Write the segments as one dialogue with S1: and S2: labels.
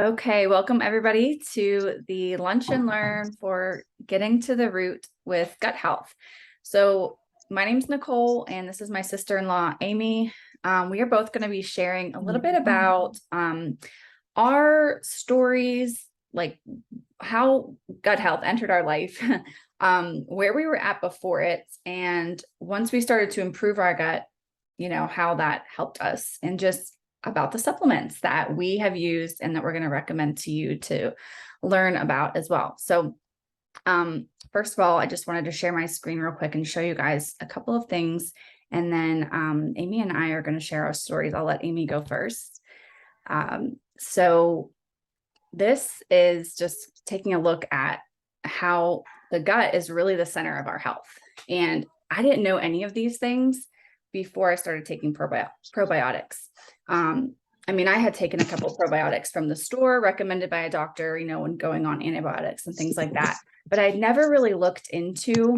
S1: Okay, welcome everybody to the Lunch and Learn for Getting to the Root with Gut Health. So my name's Nicole and this is my sister-in-law, Amy. We are both going to be sharing a little bit about our stories, like how gut health entered our life, where we were at before it, and once we started to improve our gut, how that helped us, and just about the supplements that we have used and that we're going to recommend to you to learn about as well. So first of all, I just wanted to share my screen real quick and show you guys a couple of things. And then Amy and I are going to share our stories. I'll let Amy go first. So this is just taking a look at how the gut is really the center of our health. And I didn't know any of these things before I started taking probiotics. I had taken a couple probiotics from the store recommended by a doctor, when going on antibiotics and things like that. But I'd never really looked into,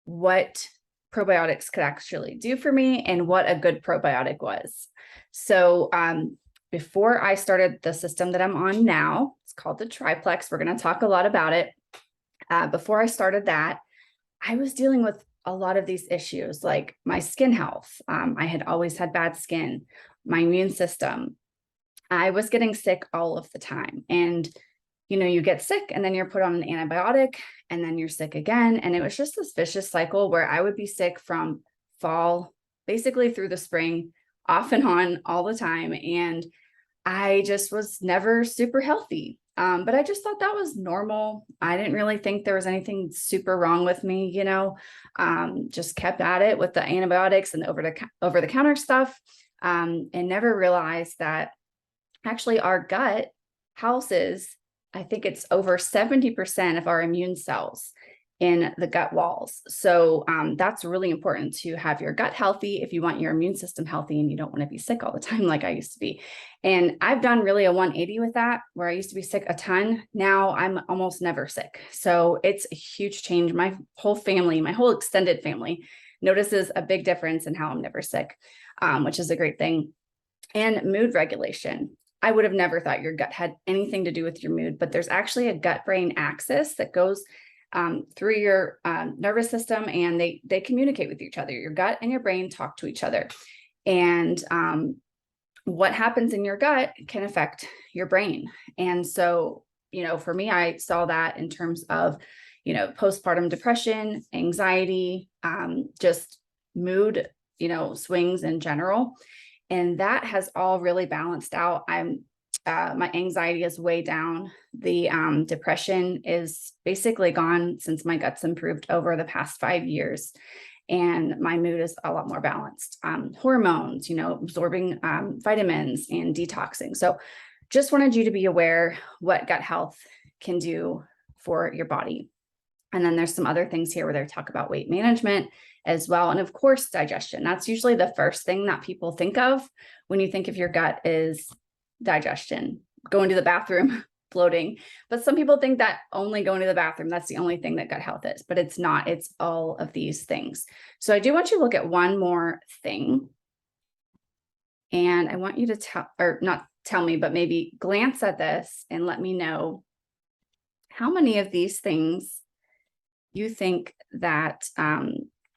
S1: what probiotics could actually do for me and what a good probiotic was. So before I started the system that I'm on now, it's called the Triplex. We're going to talk a lot about it. Before I started that, I was dealing with a lot of these issues, like my skin health. I had always had bad skin, my immune system. I was getting sick all of the time. And, you get sick and then you're put on an antibiotic and then you're sick again. And it was just this vicious cycle where I would be sick from fall, basically through the spring, off and on all the time. And I just was never super healthy. But I just thought that was normal. I didn't really think there was anything super wrong with me, just kept at it with the antibiotics and over the counter stuff, and never realized that actually our gut houses, I think it's over 70% of our immune cells in the gut walls. So that's really important to have your gut healthy if you want your immune system healthy and you don't want to be sick all the time like I used to be. And I've done really a 180 with that, where I used to be sick a ton. Now I'm almost never sick. So it's a huge change. My whole family, my whole extended family notices a big difference in how I'm never sick, which is a great thing. And mood regulation. I would have never thought your gut had anything to do with your mood, but there's actually a gut-brain axis that goes through your nervous system, and they communicate with each other. Your gut and your brain talk to each other. And what happens in your gut can affect your brain. And so, for me, I saw that in terms of, postpartum depression, anxiety, just mood, swings in general. And that has all really balanced out. My anxiety is way down. The depression is basically gone since my gut's improved over the past 5 years. And my mood is a lot more balanced. Hormones, absorbing vitamins and detoxing. So just wanted you to be aware what gut health can do for your body. And then there's some other things here where they talk about weight management as well. And of course, digestion. That's usually the first thing that people think of when you think of your gut is digestion, going to the bathroom, bloating. But some people think that only going to the bathroom, that's the only thing that gut health is, but it's not. It's all of these things. So I do want you to look at one more thing. And I want you to not tell me, but maybe glance at this and let me know how many of these things you think that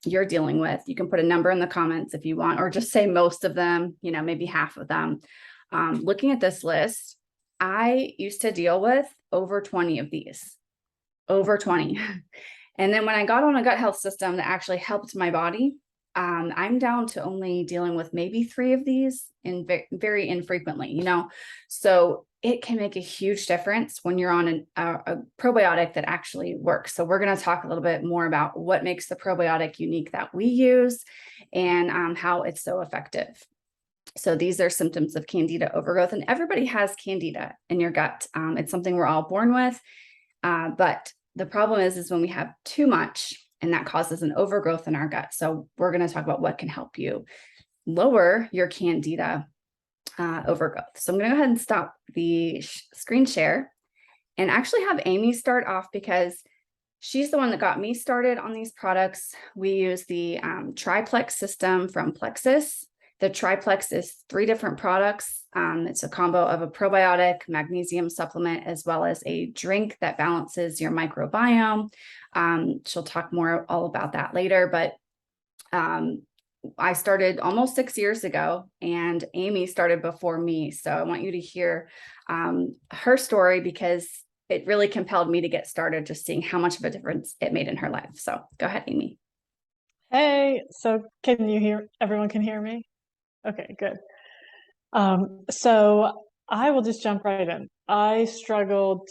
S1: you're dealing with. You can put a number in the comments if you want, or just say most of them, maybe half of them. Looking at this list, I used to deal with over 20 of these, over 20. And then when I got on a gut health system that actually helped my body, I'm down to only dealing with maybe 3 of these, and very infrequently, so it can make a huge difference when you're on a probiotic that actually works. So we're going to talk a little bit more about what makes the probiotic unique that we use and how it's so effective. So these are symptoms of Candida overgrowth, and everybody has Candida in your gut. It's something we're all born with. But the problem is when we have too much, and that causes an overgrowth in our gut. So we're going to talk about what can help you lower your Candida overgrowth. So I'm going to go ahead and stop the screen share and actually have Amy start off, because she's the one that got me started on these products. We use the Triplex system from Plexus. The triplex is 3 different products. It's a combo of a probiotic, magnesium supplement, as well as a drink that balances your microbiome. She'll talk more all about that later, but I started almost 6 years ago, and Amy started before me. So I want you to hear her story, because it really compelled me to get started, just seeing how much of a difference it made in her life. So go ahead, Amy.
S2: Hey, so can you hear, everyone can hear me? Okay, good. So I will just jump right in. I struggled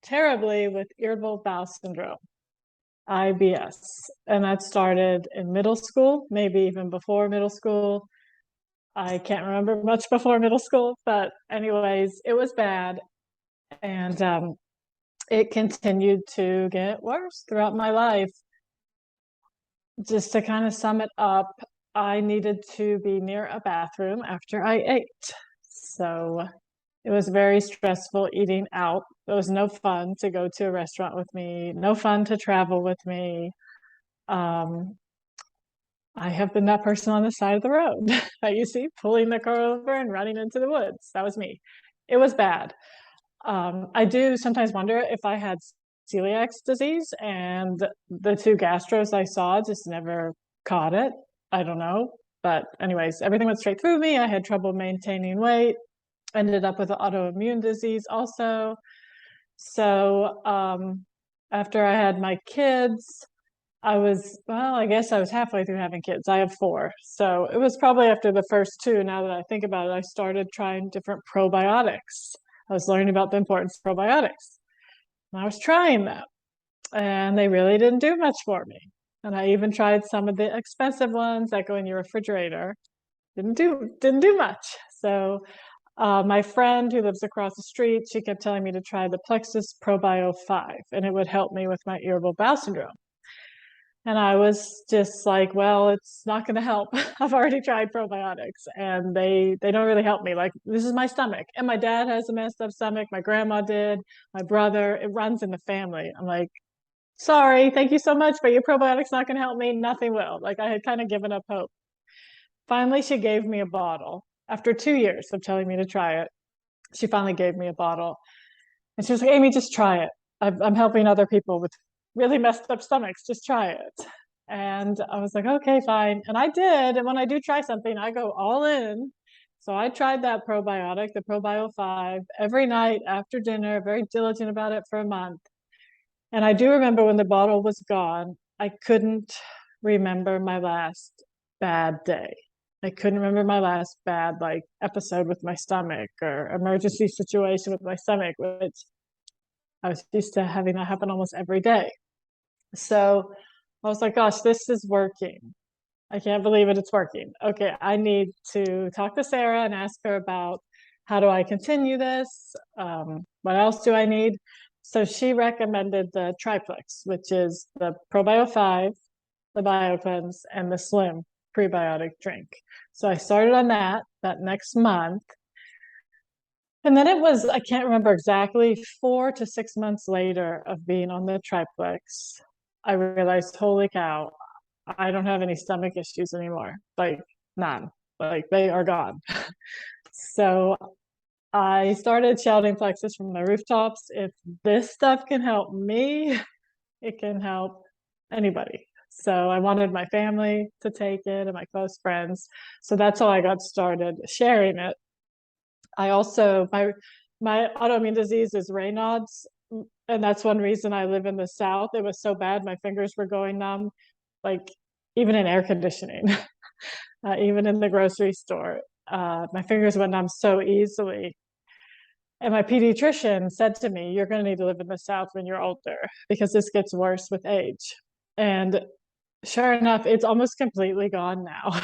S2: terribly with irritable bowel syndrome, IBS, and that started in middle school, maybe even before middle school. I can't remember much before middle school, but anyways, it was bad, and it continued to get worse throughout my life. Just to kind of sum it up, I needed to be near a bathroom after I ate. So it was very stressful eating out. It was no fun to go to a restaurant with me, no fun to travel with me. Um, I have been that person on the side of the road that you see pulling the car over and running into the woods. That was me. It was bad. I do sometimes wonder if I had celiac disease, and the 2 gastros I saw just never caught it. I don't know. But anyways, everything went straight through me. I had trouble maintaining weight, ended up with an autoimmune disease also. So after I had my kids, I guess I was halfway through having kids. I have 4. So it was probably after the first 2, now that I think about it, I started trying different probiotics. I was learning about the importance of probiotics. And I was trying them, and they really didn't do much for me. And I even tried some of the expensive ones that go in your refrigerator. Didn't do much. So my friend who lives across the street, she kept telling me to try the Plexus ProBio 5, and it would help me with my irritable bowel syndrome. And I was just like, well, it's not going to help. I've already tried probiotics, and they don't really help me. Like, this is my stomach, and my dad has a messed up stomach. My grandma did, my brother, it runs in the family. I'm like, sorry, thank you so much, but your probiotics not going to help me. Nothing will. Like, I had kind of given up hope. Finally, she gave me a bottle. After 2 years of telling me to try it, she finally gave me a bottle. And she was like, Amy, just try it. I'm helping other people with really messed up stomachs. Just try it. And I was like, okay, fine. And I did. And when I do try something, I go all in. So I tried that probiotic, the ProBio 5, every night after dinner, very diligent about it for a month. And I do remember when the bottle was gone, I couldn't remember my last bad day. I couldn't remember my last bad episode with my stomach or emergency situation with my stomach, which I was used to having that happen almost every day. So I was like, gosh, this is working. I can't believe it. It's working. Okay, I need to talk to Sarah and ask her about how do I continue this? What else do I need? So she recommended the triplex, which is the ProBio 5, the BioCleanse, and the Slim prebiotic drink. So I started on that next month. And then it was, I can't remember exactly, 4 to 6 months later of being on the triplex, I realized, holy cow, I don't have any stomach issues anymore. Like, none. Like, they are gone. So I started shouting Plexus from the rooftops. If this stuff can help me, it can help anybody. So I wanted my family to take it and my close friends. So that's how I got started sharing it. I also, my autoimmune disease is Raynaud's, and that's one reason I live in the South. It was so bad, my fingers were going numb, like even in air conditioning, even in the grocery store. My fingers went numb so easily. And my pediatrician said to me, you're going to need to live in the South when you're older because this gets worse with age. And sure enough, it's almost completely gone now.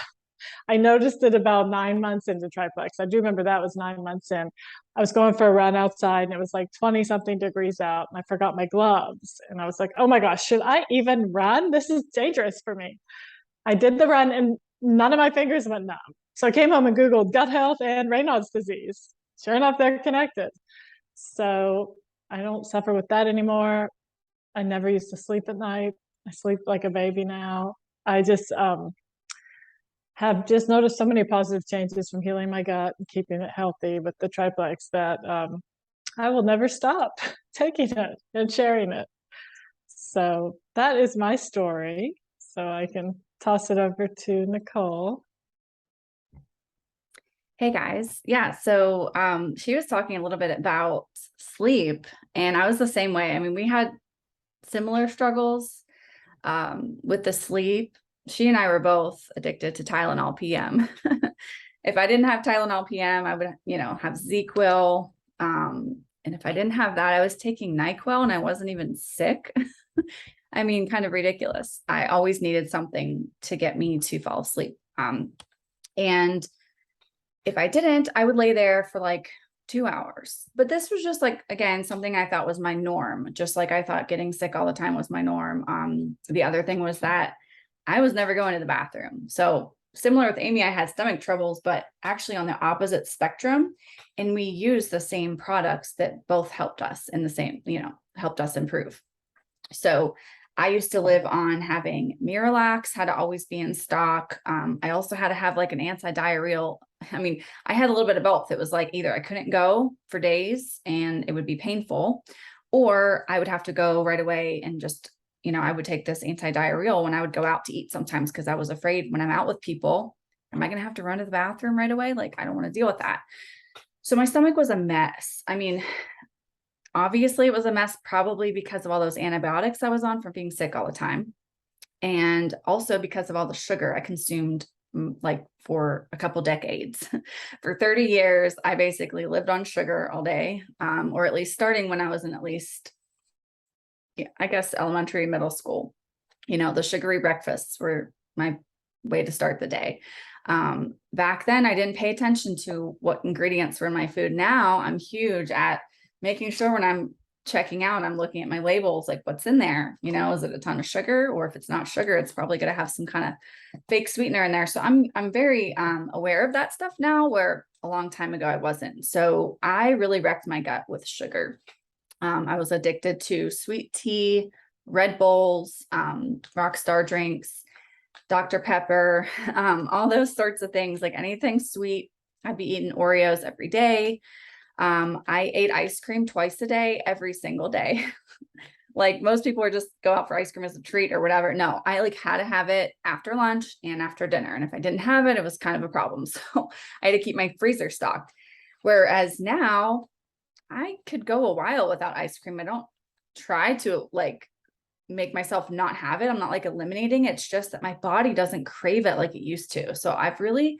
S2: I noticed it about 9 months into triplex. I do remember that was 9 months in. I was going for a run outside, and it was like 20 something degrees out, and I forgot my gloves. And I was like, oh my gosh, should I even run? This is dangerous for me. I did the run, and none of my fingers went numb. So I came home and Googled gut health and Raynaud's disease. Sure enough, they're connected. So I don't suffer with that anymore. I never used to sleep at night. I sleep like a baby now. I just have just noticed so many positive changes from healing my gut and keeping it healthy with the triplex that I will never stop taking it and sharing it. So that is my story. So I can toss it over to Nicole.
S1: Hey guys. Yeah. So she was talking a little bit about sleep, and I was the same way. I mean, we had similar struggles with the sleep. She and I were both addicted to Tylenol PM. If I didn't have Tylenol PM, I would, have ZzzQuil. And if I didn't have that, I was taking NyQuil and I wasn't even sick. I mean, kind of ridiculous. I always needed something to get me to fall asleep. And if I didn't, I would lay there for like 2 hours. But this was just like, again, something I thought was my norm, just like I thought getting sick all the time was my norm. The other thing was that I was never going to the bathroom. So similar with Amy, I had stomach troubles, but actually on the opposite spectrum. And we used the same products that both helped us in the same, helped us improve. So I used to live on having Miralax, had to always be in stock. I also had to have like an anti-diarrheal. I mean, I had a little bit of both. It was like either I couldn't go for days and it would be painful, or I would have to go right away and just, I would take this anti-diarrheal when I would go out to eat sometimes because I was afraid when I'm out with people, am I going to have to run to the bathroom right away? Like, I don't want to deal with that. So my stomach was a mess. I mean, obviously it was a mess, probably because of all those antibiotics I was on from being sick all the time. And also because of all the sugar I consumed like for a couple decades. For 30 years, I basically lived on sugar all day, or at least starting when I was in at least, I guess, elementary, middle school. The sugary breakfasts were my way to start the day. Back then, I didn't pay attention to what ingredients were in my food. Now I'm huge at making sure when I'm checking out, I'm looking at my labels, like what's in there, is it a ton of sugar, or if it's not sugar, it's probably going to have some kind of fake sweetener in there. So I'm very aware of that stuff now, where a long time ago I wasn't. So I really wrecked my gut with sugar. I was addicted to sweet tea, Red Bulls, Rockstar drinks, Dr. Pepper, all those sorts of things, like anything sweet. I'd be eating Oreos every day. I ate ice cream twice a day, every single day. Like most people are just go out for ice cream as a treat or whatever. No, I like had to have it after lunch and after dinner. And if I didn't have it, it was kind of a problem. So I had to keep my freezer stocked. Whereas now I could go a while without ice cream. I don't try to like make myself not have it. I'm not like eliminating it. It's just that my body doesn't crave it like it used to. So I've really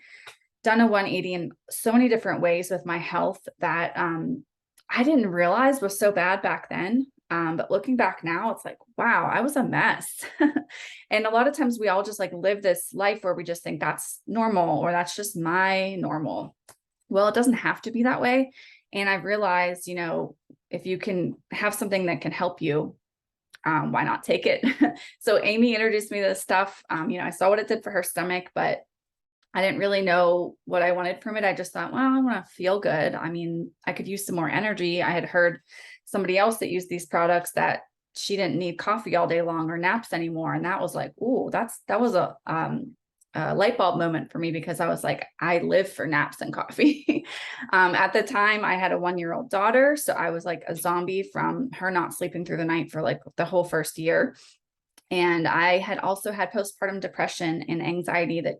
S1: done a 180 in so many different ways with my health that I didn't realize was so bad back then. But looking back now, it's like, wow, I was a mess. And a lot of times we all just like live this life where we just think that's normal, or that's just my normal. Well, it doesn't have to be that way. And I've realized, if you can have something that can help you, why not take it? So Amy introduced me to this stuff. I saw what it did for her stomach, but I didn't really know what I wanted from it. I just thought, well, I want to feel good. I mean, I could use some more energy. I had heard somebody else that used these products that she didn't need coffee all day long or naps anymore. And that was like, ooh, that was a light bulb moment for me, because I was like, I live for naps and coffee. At the time I had a 1-year-old daughter. So I was like a zombie from her not sleeping through the night for like the whole first year. And I had also had postpartum depression and anxiety that,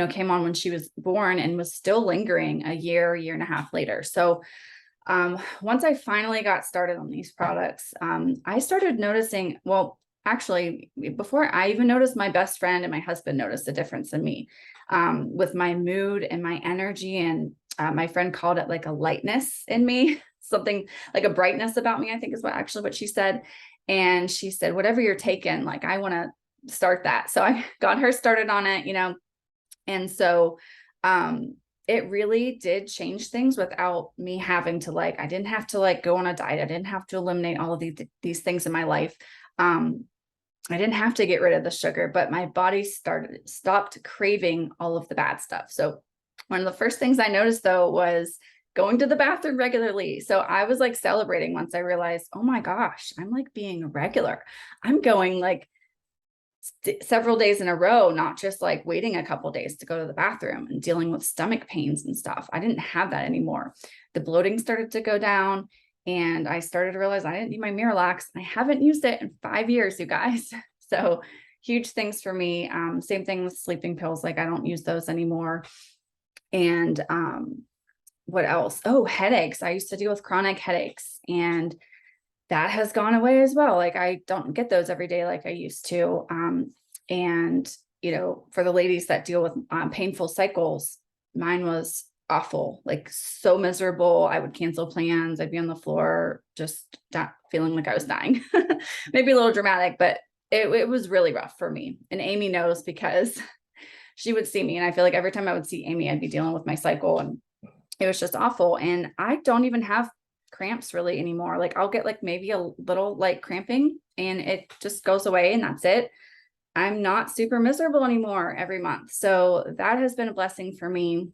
S1: came on when she was born and was still lingering a year and a half later. So once I finally got started on these products, I started noticing, well, actually, before I even noticed, my best friend and my husband noticed a difference in me with my mood and my energy. And my friend called it like a lightness in me, something like a brightness about me, I think is what she said. And she said, whatever you're taking, like, I want to start that. So I got her started on it, and so it really did change things without me having to I didn't have to go on a diet. I didn't have to eliminate all of these things in my life. I didn't have to get rid of the sugar, but my body stopped craving all of the bad stuff. So one of the first things I noticed though was going to the bathroom regularly. So I was celebrating once I realized, oh my gosh, I'm being regular. I'm going several days in a row, not just like waiting a couple days to go to the bathroom and dealing with stomach pains and stuff. I didn't have that anymore. The bloating started to go down, and I started to realize I didn't need my Miralax. I haven't used it in 5 years, you guys. So huge things for me. Same thing with sleeping pills. Like I don't use those anymore. And what else? Oh, headaches. I used to deal with chronic headaches, and that has gone away as well. Like I don't get those every day like I used to. And you know, for the ladies that deal with painful cycles, mine was awful, like so miserable. I would cancel plans. I'd be on the floor, just feeling like I was dying. Maybe a little dramatic, but it was really rough for me. And Amy knows, because she would see me. And I feel like every time I would see Amy, I'd be dealing with my cycle, and it was just awful. And I don't even have cramps really anymore. Like I'll get like maybe a little light cramping, and it just goes away, and that's it. I'm not super miserable anymore every month. So that has been a blessing for me.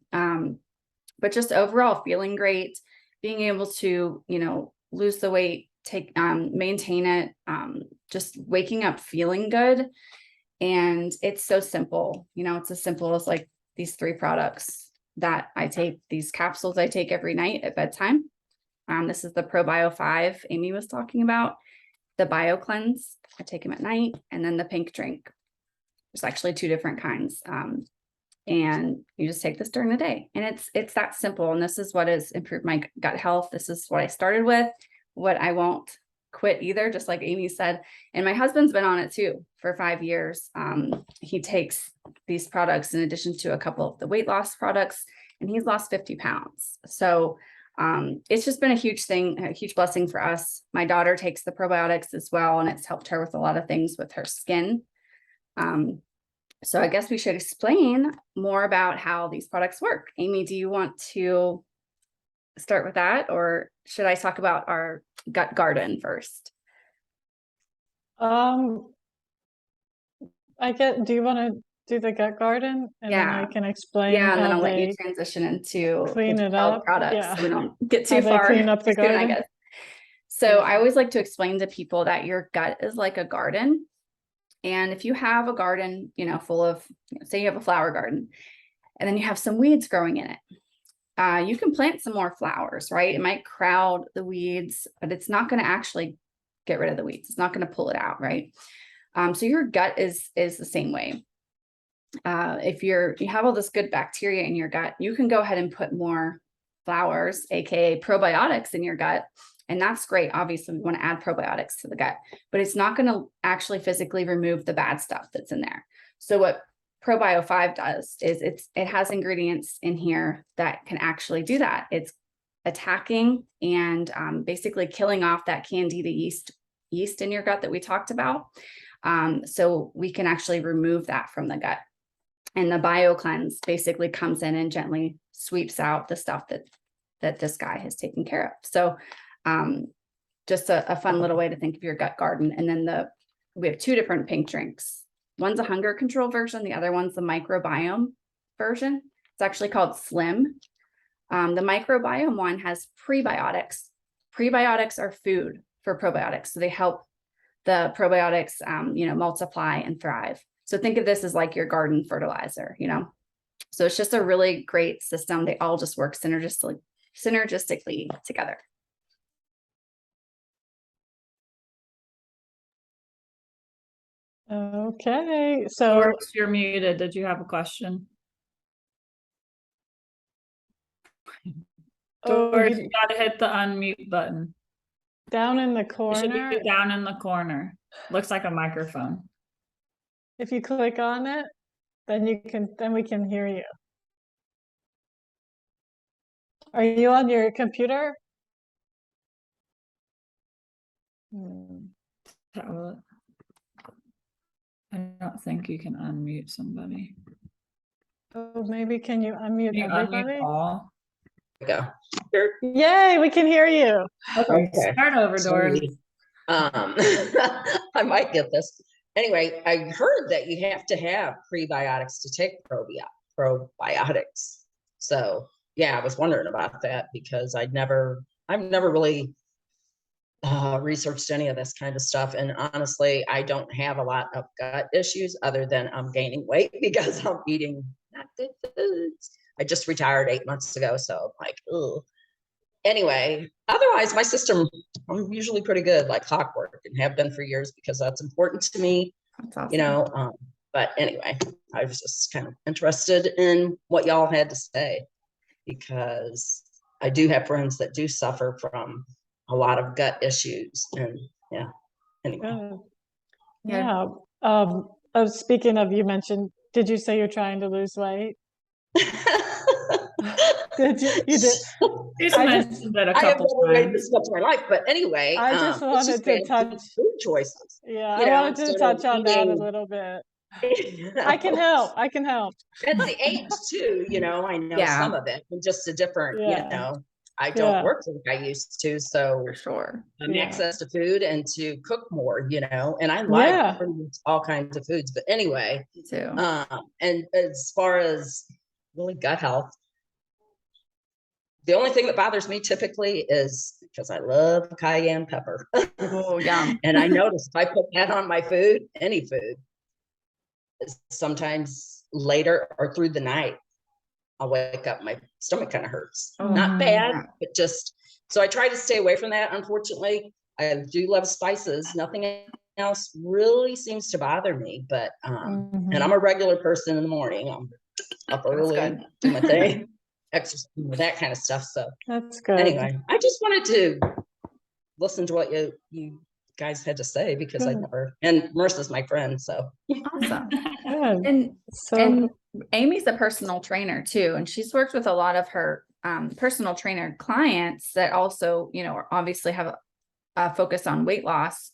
S1: But just overall feeling great, being able to, you know, lose the weight, maintain it, just waking up feeling good. And it's so simple, you know, it's as simple as like these 3 products that I take, these capsules I take every night at bedtime. This is the ProBio 5 Amy was talking about, the Bio Cleanse, I take them at night, and then the pink drink. There's actually 2 different kinds. And you just take this during the day, and it's that simple. And this is what has improved my gut health. This is what I started with, what I won't quit either, just like Amy said. And my husband's been on it too for 5 years. He takes these products in addition to a couple of the weight loss products, and he's lost 50 pounds. So it's just been a huge thing, a huge blessing for us. My daughter takes the probiotics as well, and it's helped her with a lot of things with her skin. So I guess we should explain more about how these products work. Amy, do you want to start with that, or should I talk about our gut garden first?
S2: Do you want to do the gut garden, and then I can explain
S1: and then
S2: how
S1: I'll let you
S2: they
S1: transition into
S2: clean
S1: the
S2: it up?
S1: products,
S2: Yeah.
S1: so we don't get
S2: How
S1: too
S2: they
S1: far
S2: clean up the
S1: soon, I
S2: garden?
S1: guess. So
S2: Yeah.
S1: I always like to explain to people that your gut is like a garden. And if you have a garden, you know, full of, say you have a flower garden, and then you have some weeds growing in it, you can plant some more flowers, right? It might crowd the weeds, but it's not going to actually get rid of the weeds. It's not going to pull it out, right? So your gut is the same way. If you have all this good bacteria in your gut, you can go ahead and put more flowers, aka probiotics, in your gut. And that's great. Obviously, we want to add probiotics to the gut, but it's not going to actually physically remove the bad stuff that's in there. So what ProBio 5 does is it has ingredients in here that can actually do that. It's attacking and basically killing off that candida yeast in your gut that we talked about. So we can actually remove that from the gut. And the Bio Cleanse basically comes in and gently sweeps out the stuff that this guy has taken care of. So just a fun little way to think of your gut garden. And then we have 2 different pink drinks. One's a hunger control version. The other one's the microbiome version. It's actually called Slim. The microbiome one has prebiotics. Prebiotics are food for probiotics. So they help the probiotics, multiply and thrive. So think of this as like your garden fertilizer, you know? So it's just a really great system. They all just work synergistically together.
S2: Okay, so
S3: Doris, you're muted. Did you have a question? Doris, you gotta hit the unmute button.
S2: down in the
S3: It should
S2: corner,
S3: be down in the corner. Looks like a microphone.
S2: if you click on it, then we can hear you. Are you on your computer?
S3: Tablet. I don't think you can unmute somebody.
S2: Oh, maybe can you unmute
S3: Can you
S2: everybody?
S3: unmute all?
S4: Go.
S2: Yay, we can hear you.
S4: Okay.
S3: Start over, Doris.
S4: Sorry. I might get this. Anyway, I heard that you have to have prebiotics to take probiotics. So yeah, I was wondering about that because I've never really researched any of this kind of stuff. And honestly, I don't have a lot of gut issues other than I'm gaining weight because I'm eating not good foods. I just retired 8 months ago. So I'm like, ugh. Anyway, otherwise my system, I'm usually pretty good, like clockwork, and have been for years because that's important to me,
S1: That's awesome.
S4: you know. But anyway, I was just kind of interested in what y'all had to say, because I do have friends that do suffer from a lot of gut issues. And yeah, anyway.
S2: Good.
S1: Yeah.
S2: Yeah. Speaking of, you mentioned, did you say you're trying to lose weight? Did you? You did.
S3: She's
S2: I just-
S3: mentioned it a
S4: I have
S3: couple
S4: never weighed
S3: times.
S4: this much in my life, but anyway,
S2: I just
S4: it's
S2: wanted to
S4: bad
S2: touch.
S4: food choices.
S2: Yeah,
S4: You
S2: I
S4: know,
S2: wanted to
S4: instead of
S2: touch on that a
S4: eating-
S2: little bit. I can help. I can help.
S4: It's the age too, you know. I know
S1: Yeah.
S4: some of it, and just a different,
S2: Yeah.
S4: you know. I don't
S2: Yeah.
S4: work like I used to, so
S1: For sure.
S2: Yeah.
S4: access to food and to cook more, you know. And I like
S2: Yeah.
S4: pretty much all kinds of foods, but anyway,
S1: Me too.
S4: and as far as really gut health, the only thing that bothers me typically is because I love cayenne pepper.
S1: Oh, yum.
S4: And I notice if I put that on my food, any food, sometimes later or through the night, I'll wake up, my stomach kind of hurts.
S1: Oh,
S4: Not bad,
S1: yeah.
S4: but just, so I try to stay away from that. Unfortunately, I do love spices. Nothing else really seems to bother me, but,
S2: Mhm.
S4: and I'm a regular person in the morning. I'm up early,
S1: good.
S4: do my thing, exercise, that kind of stuff. So
S2: That's good.
S4: anyway, I just wanted to listen to what you guys had to say, because I
S2: Good.
S4: never, and Marissa's my friend, so.
S1: Awesome.
S2: Good.
S1: And
S2: So,
S1: Amy's a personal trainer too, and she's worked with a lot of her personal trainer clients that also, you know, obviously have a focus on weight loss,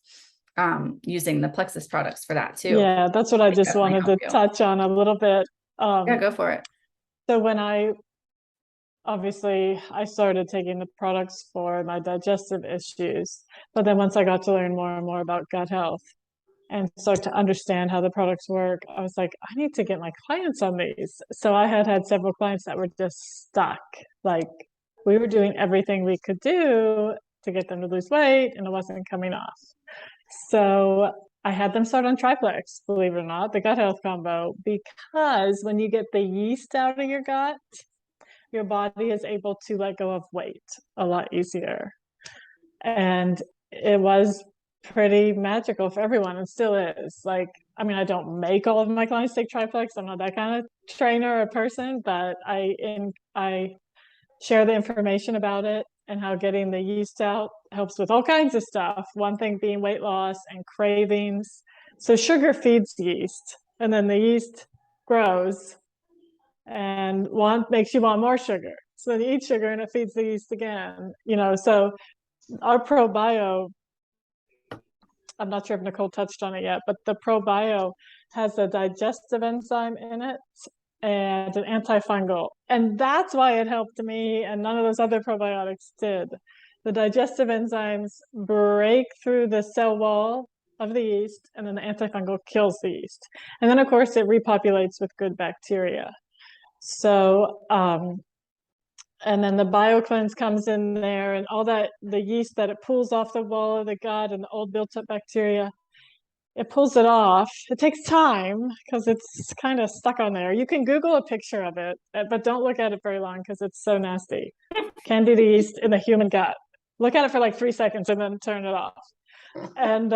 S1: using the Plexus products for that too.
S2: yeah, that's what I just
S1: definitely
S2: wanted to
S1: help you.
S2: touch on a little bit.
S1: Yeah, go for it.
S2: So when obviously I started taking the products for my digestive issues, but then once I got to learn more and more about gut health and start to understand how the products work, I was like, I need to get my clients on these. So I had several clients that were just stuck. Like, we were doing everything we could do to get them to lose weight, and it wasn't coming off. So I had them start on Triplex, believe it or not, the gut health combo, because when you get the yeast out of your gut, your body is able to let go of weight a lot easier. And it was pretty magical for everyone, and still is. Like, I mean, I don't make all of my clients take Triplex. I'm not that kind of trainer or person, but I share the information about it and how getting the yeast out helps with all kinds of stuff. One thing being weight loss and cravings. So sugar feeds yeast, and then the yeast grows and makes you want more sugar. So then you eat sugar and it feeds the yeast again. You know, so our ProBio, I'm not sure if Nicole touched on it yet, but the ProBio has a digestive enzyme in it and an antifungal. And that's why it helped me, and none of those other probiotics did. The digestive enzymes break through the cell wall of the yeast, and then the antifungal kills the yeast. And then, of course, it repopulates with good bacteria. So, and then the BioCleanse comes in there, and all that, the yeast that it pulls off the wall of the gut and the old built up bacteria, it pulls it off. It takes time because it's kind of stuck on there. You can Google a picture of it, but don't look at it very long because it's so nasty. Candida yeast in the human gut. Look at it for like 3 seconds and then turn it off. And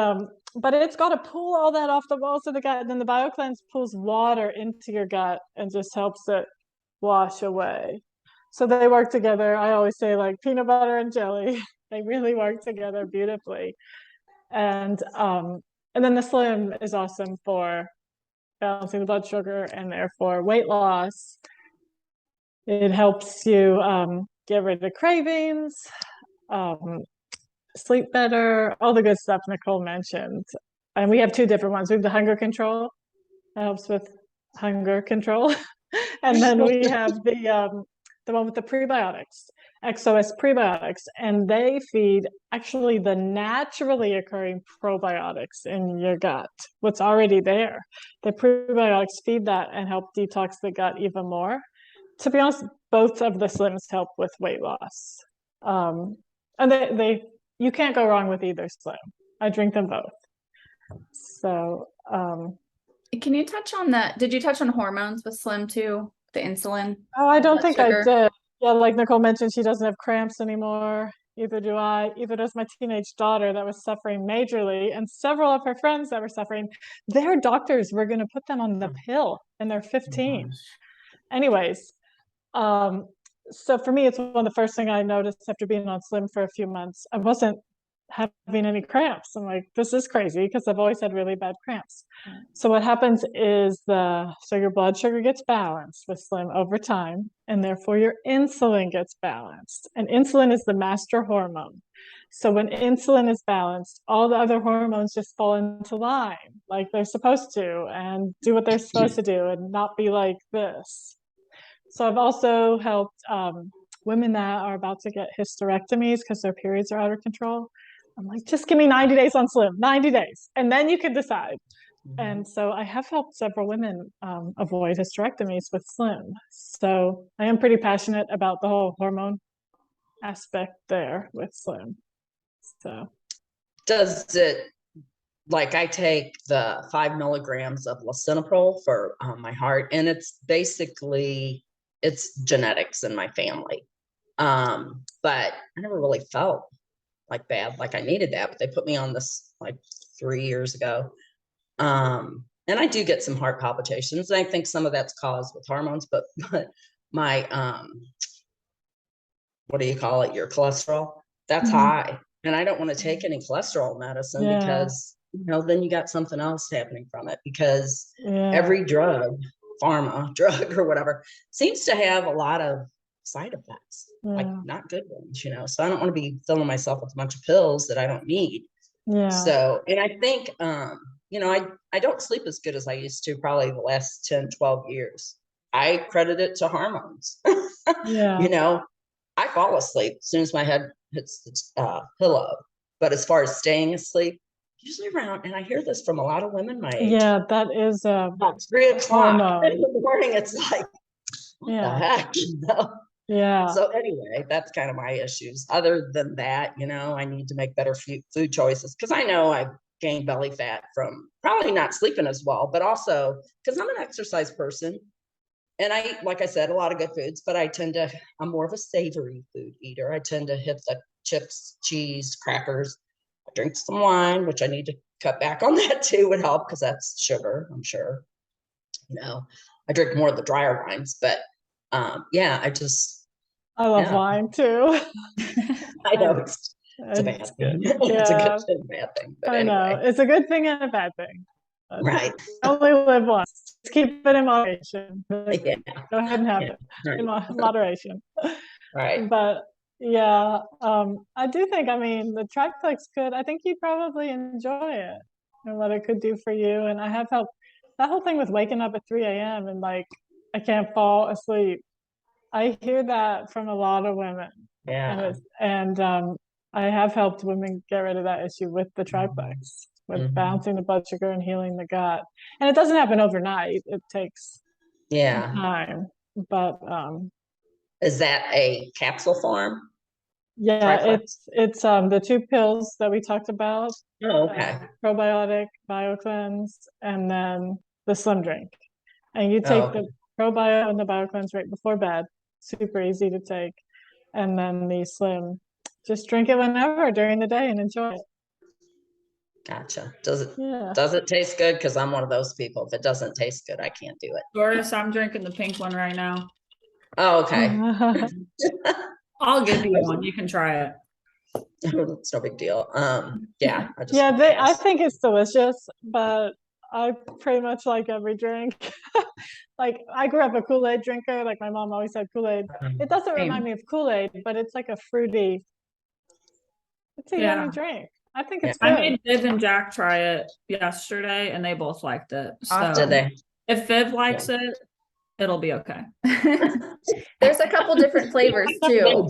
S2: but it's got to pull all that off the walls of the gut, and then the BioCleanse pulls water into your gut and just helps it wash away. So they work together. I always say, like peanut butter and jelly. They really work together beautifully. And then the Slim is awesome for balancing the blood sugar and therefore weight loss. It helps you get rid of cravings, sleep better, all the good stuff Nicole mentioned. And we have 2 different ones. We have the hunger control, that helps with hunger control. And then we have the one with the prebiotics, XOS prebiotics, and they feed actually the naturally occurring probiotics in your gut, what's already there. The prebiotics feed that and help detox the gut even more. To be honest, both of the Slims help with weight loss. And you can't go wrong with either Slim. I drink them both. So,
S1: Can you touch on did you touch on hormones with Slim too? The insulin?
S2: oh, I don't
S1: Blood
S2: think
S1: sugar?
S2: I did. Yeah, like Nicole mentioned, she doesn't have cramps anymore. Either do I. Either does my teenage daughter that was suffering majorly, and several of her friends that were suffering. Their doctors were going to put them on the pill, and they're 15. Anyways, so for me, it's one of the first thing I noticed after being on Slim for a few months. I wasn't having any cramps. I'm like, this is crazy because I've always had really bad cramps. So what happens is so your blood sugar gets balanced with Slim over time, and therefore your insulin gets balanced. And insulin is the master hormone. So when insulin is balanced, all the other hormones just fall into line like they're supposed to and do what they're supposed to do and not be like this. So I've also helped women that are about to get hysterectomies because their periods are out of control. I'm like, just give me 90 days on Slim, 90 days, and then you can decide. And so I have helped several women avoid hysterectomies with Slim. So I am pretty passionate about the whole hormone aspect there with Slim. So
S4: Does it, like I take the 5 milligrams of lisinopril for my heart, and it's basically, it's genetics in my family. But I never really felt like bad, like I needed that, but they put me on this like 3 years ago. And I do get some heart palpitations, and I think some of that's caused with hormones, but my, what do you call it? Your cholesterol, that's high. And I don't want to take any cholesterol medicine because, you know, then you got something else happening from it, because every drug, pharma drug or whatever, seems to have a lot of side effects, like not good ones, you know. So I don't want to be filling myself with a bunch of pills that I don't need. So, and I think, you know, I don't sleep as good as I used to probably the last 10, 12 years. I credit it to hormones. You know, I fall asleep as soon as my head hits the pillow. But as far as staying asleep, usually around, and I hear this from a lot of women my age.
S2: Yeah, that is
S4: about 3 o'clock
S2: hormone.
S4: in the morning. It's like, what the heck, you know? So anyway, that's kind of my issues. Other than that, you know, I need to make better food choices, because I know I've gained belly fat from probably not sleeping as well, but also because I'm an exercise person. And I, like I said, a lot of good foods, but I'm more of a savory food eater. I tend to hit the chips, cheese, crackers. I drink some wine, which I need to cut back on that too, would help, because that's sugar, I'm sure. You know, I drink more of the drier wines, but yeah, I
S2: love wine too.
S4: I know it's a bad thing. It's a good and bad thing. But
S2: I know it's a good thing and a bad thing.
S4: Right.
S2: Only live once. Just keep it in moderation. Go ahead and have it in moderation.
S4: Right.
S2: But yeah, I do think, I mean, the triplex could, I think you'd probably enjoy it and what it could do for you. And I have helped that whole thing with waking up at 3 a.m. and like, I can't fall asleep. I hear that from a lot of women. And I have helped women get rid of that issue with the triplex, with balancing the blood sugar and healing the gut. And it doesn't happen overnight. It takes time. But
S4: is that a capsule form?
S2: Yeah, triplex? It's the 2 pills that we talked about.
S4: Oh, okay.
S2: Probiotic, BioCleanse, and then the Slim drink. And you take the probio and the BioCleanse right before bed. Super easy to take. And then the Slim, just drink it whenever during the day and enjoy it.
S4: Gotcha. Does it taste good? Because I'm one of those people. If it doesn't taste good, I can't do it.
S3: Doris, I'm drinking the pink one right now.
S4: Oh, okay.
S3: I'll give you one. You can try it.
S4: It's no big deal. Yeah.
S2: I think it's delicious, but I pretty much like every drink. Like I grew up a Kool-Aid drinker. Like my mom always had Kool-Aid. It doesn't remind me of Kool-Aid, but it's like a fruity. It's a yummy drink. I think it's good.
S3: I made Viv and Jack try it yesterday, and they both liked it. So
S4: did they?
S3: If Viv likes it, it'll be okay.
S1: There's a couple different flavors too.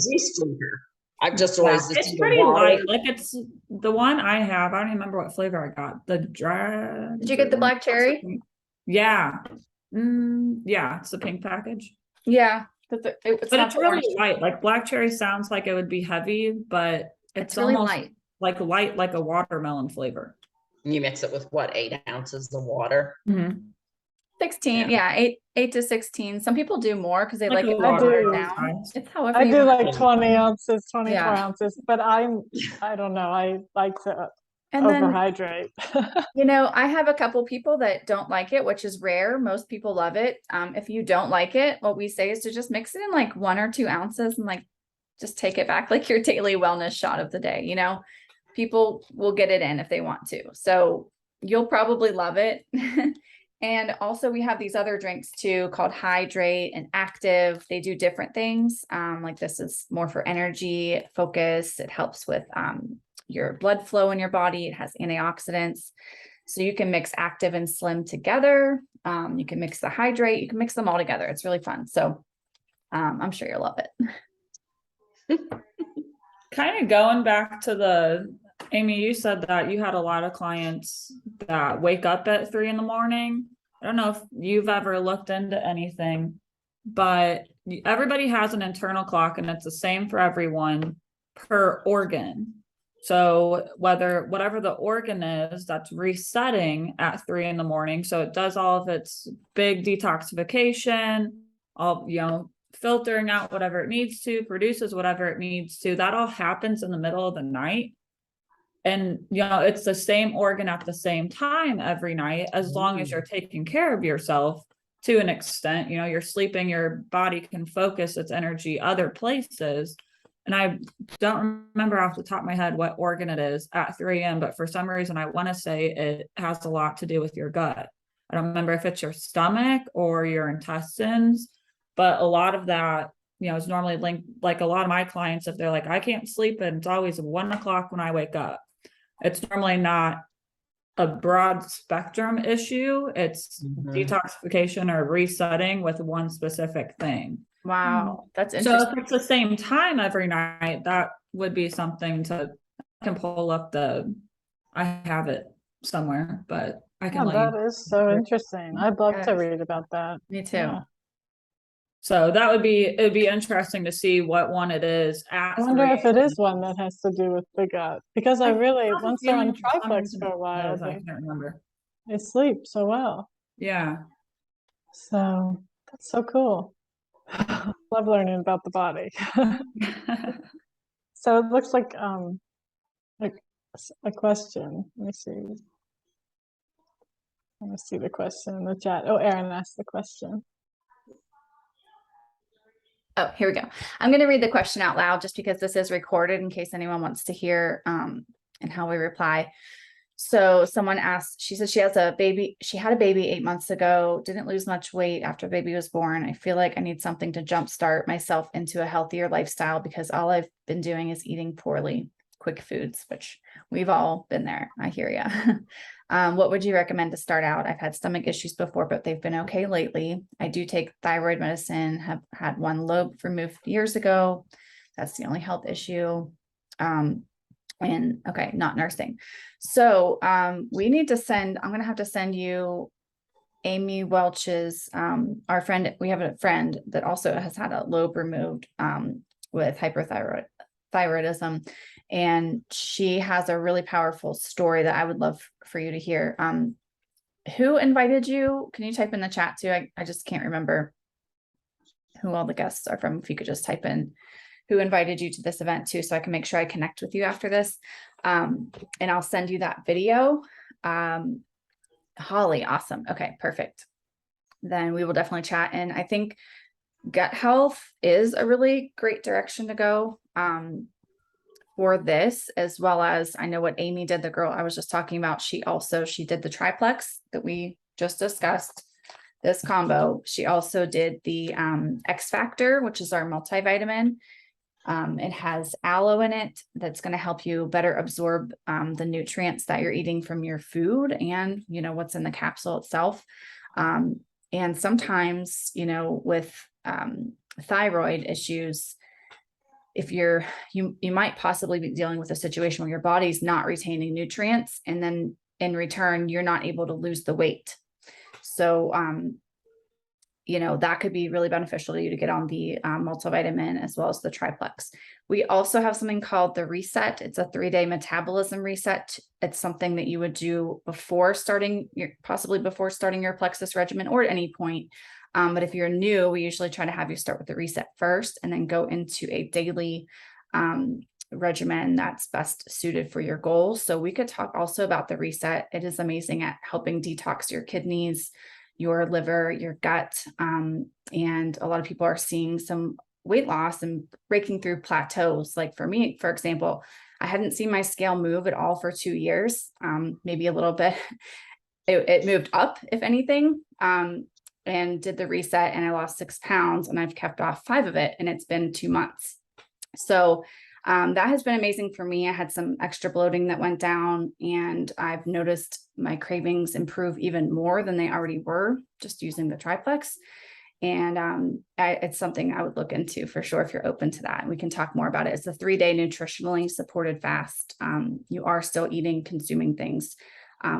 S4: I've just always
S3: it's pretty light. Like it's the one I have. I don't even remember what flavor I got. The dry.
S1: Did you get the black cherry?
S3: Yeah. Yeah, it's the pink package.
S1: Yeah.
S3: It's really light. Like black cherry sounds like it would be heavy, but it's
S1: really
S3: almost
S1: light.
S3: like light, like a watermelon flavor.
S4: You mix it with what, 8 ounces of water?
S1: 16, yeah, 8 to 16. Some people do more because they
S3: Like
S1: like
S3: a
S1: it all watered
S2: water
S1: down.
S3: size.
S1: It's however
S2: I
S1: you
S2: do
S1: want.
S2: like 20 ounces, 24
S1: Yeah.
S2: ounces, but I don't know. I like to
S1: And then,
S2: overhydrate.
S1: you know, I have a couple people that don't like it, which is rare. Most people love it. If you don't like it, what we say is to just mix it in like 1 or 2 ounces and like just take it back like your daily wellness shot of the day. You know, people will get it in if they want to. So you'll probably love it. And also we have these other drinks too called Hydrate and Active. They do different things. Like this is more for energy, focus. It helps with your blood flow in your body. It has antioxidants. So you can mix Active and Slim together. You can mix the Hydrate. You can mix them all together. It's really fun. So I'm sure you'll love it.
S3: Kind of going back to Amy, you said that you had a lot of clients that wake up at 3 in the morning. I don't know if you've ever looked into anything, but everybody has an internal clock and it's the same for everyone per organ. So whatever the organ is, that's resetting at 3 in the morning. So it does all of its big detoxification, all, filtering out whatever it needs to, produces whatever it needs to. That all happens in the middle of the night. And, it's the same organ at the same time every night, as long as you're taking care of yourself to an extent. You're sleeping, your body can focus its energy other places. And I don't remember off the top of my head what organ it is at 3 a.m., but for some reason, I want to say it has a lot to do with your gut. I don't remember if it's your stomach or your intestines, but a lot of that, is normally linked, like a lot of my clients, if they're like, I can't sleep and it's always 1 o'clock when I wake up. It's normally not a broad spectrum issue. It's detoxification or resetting with one specific thing.
S1: Wow, that's
S3: So
S1: interesting.
S3: if it's the same time every night, that would be something I can pull up I have it somewhere, but I can let
S2: That
S3: you.
S2: is so interesting. I'd love to
S1: Yes.
S2: read about that.
S1: Me too.
S2: Yeah.
S3: So it'd be interesting to see what one it is at
S2: I wonder
S3: 3
S2: if it is one that has to do with the gut, because I really,
S3: have a
S2: once they're on
S3: feeling for some
S2: triplex
S3: reason
S2: for a
S3: it
S2: while,
S3: does. I can't remember.
S2: they sleep so well.
S3: Yeah.
S2: So that's so cool. Love learning about the body. So it looks like a question. Let me see. Let me see the question in the chat. Oh, Erin asked the question.
S1: Oh, here we go. I'm going to read the question out loud just because this is recorded in case anyone wants to hear and how we reply. So someone asked, she said she has a baby. She had a baby 8 months ago, didn't lose much weight after baby was born. I feel like I need something to jumpstart myself into a healthier lifestyle because all I've been doing is eating poorly, quick foods, which we've all been there. I hear you. What would you recommend to start out? I've had stomach issues before, but they've been okay lately. I do take thyroid medicine, have had 1 lobe removed years ago. That's the only health issue. And okay, not nursing. So we need to I'm going to have to send you Amy Welch's, our friend. We have a friend that also has had a lobe removed with hyperthyroidism. And she has a really powerful story that I would love for you to hear. Who invited you? Can you type in the chat too? I just can't remember who all the guests are from. If you could just type in who invited you to this event too, so I can make sure I connect with you after this. And I'll send you that video. Holly, awesome. Okay, perfect. Then we will definitely chat. And I think gut health is a really great direction to go for this, as well as I know what Amy did, the girl I was just talking about. She did the triplex that we just discussed, this combo. She also did the X Factor, which is our multivitamin. It has aloe in it that's going to help you better absorb the nutrients that you're eating from your food and, what's in the capsule itself. And sometimes, with thyroid issues, if you might possibly be dealing with a situation where your body's not retaining nutrients, and then in return, you're not able to lose the weight. So, that could be really beneficial to you to get on the multivitamin as well as the triplex. We also have something called the reset. It's a 3-day metabolism reset. It's something that you would do before starting possibly before starting your Plexus regimen or at any point. But if you're new, we usually try to have you start with the reset first and then go into a daily regimen that's best suited for your goals. So we could talk also about the reset. It is amazing at helping detox your kidneys, your liver, your gut. And a lot of people are seeing some weight loss and breaking through plateaus. Like for me, for example, I hadn't seen my scale move at all for 2 years, maybe a little bit. It moved up, if anything, and did the reset, and I lost 6 pounds, and I've kept off 5 of it, and it's been 2 months. So that has been amazing for me. I had some extra bloating that went down, and I've noticed my cravings improve even more than they already were just using the triplex. And it's something I would look into for sure if you're open to that. And we can talk more about it. It's a 3-day nutritionally supported fast. You are still eating, consuming things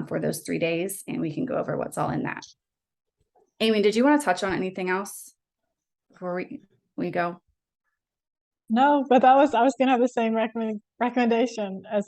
S1: for those 3 days, and we can go over what's all in that. Amy, did you want to touch on anything else before we go?
S2: No, but I was gonna have the same recommendation as